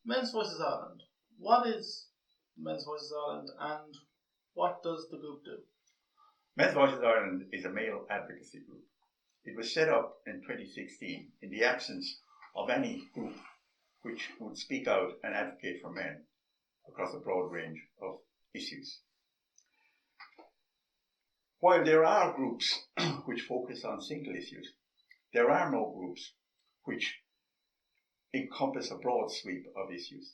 Men's Voices Ireland. What is Men's Voices Ireland and what does the group do? Men's Voices Ireland is a male advocacy group. It was set up in 2016 in the absence of any group which would speak out and advocate for men across a broad range of issues. While there are groups which focus on single issues, there are no groups which encompass a broad sweep of issues.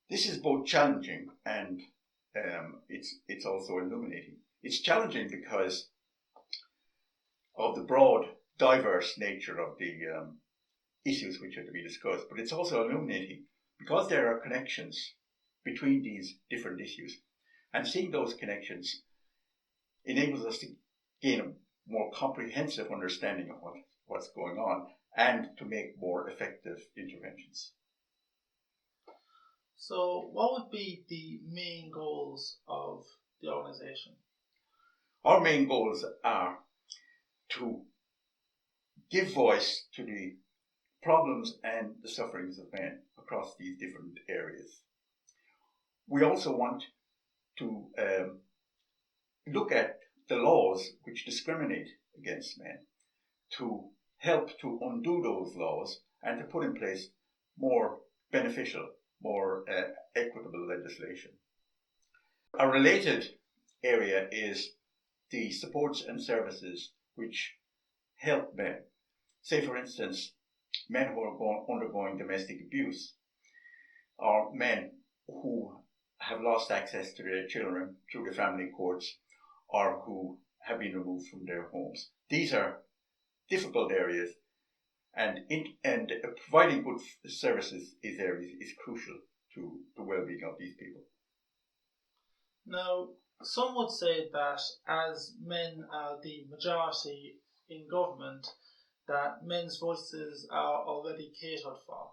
This is both challenging and it's also illuminating. It's challenging because of the broad, diverse nature of the issues which are to be discussed, but it's also illuminating because there are connections between these different issues, and seeing those connections enables us to gain a more comprehensive understanding of what's going on and to make more effective interventions. So, what would be the main goals of the organisation? Our main goals are to give voice to the problems and the sufferings of men across these different areas. We also want to look at the laws which discriminate against men, to help to undo those laws and to put in place more beneficial, more equitable legislation. A related area is the supports and services which help men. Say, for instance, men who are undergoing domestic abuse, or men who have lost access to their children through the family courts, or who have been removed from their homes. These are difficult areas, and providing good services is crucial to the well-being of these people. Now, some would say that as men are the majority in government, that men's voices are already catered for.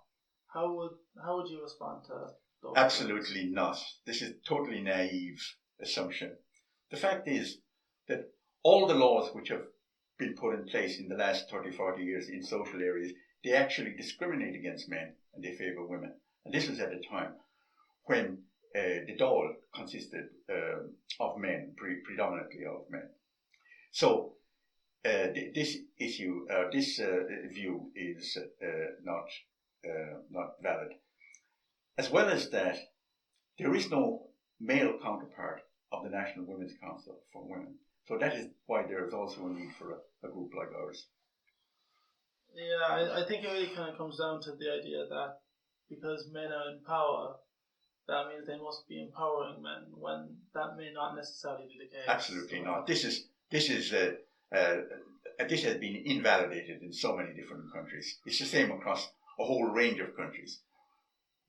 How would you respond to those? Absolutely not. This is a totally naive assumption. The fact is that all the laws which have been put in place in the last 30, 40 years in social areas, they actually discriminate against men and they favour women. And this was at a time when the Dáil consisted of men, predominantly of men. So this issue, this view is not valid. As well as that, there is no male counterpart of the National Women's Council for women. So that is why there is also a need for a group like ours. Yeah, I think it really kind of comes down to the idea that because men are in power, that means they must be empowering men, when that may not necessarily be the case. Absolutely not. This has been invalidated in so many different countries. It's the same across a whole range of countries.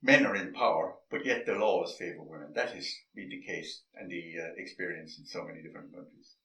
Men are in power, but yet the laws favour women. That has been the case and the experience in so many different countries.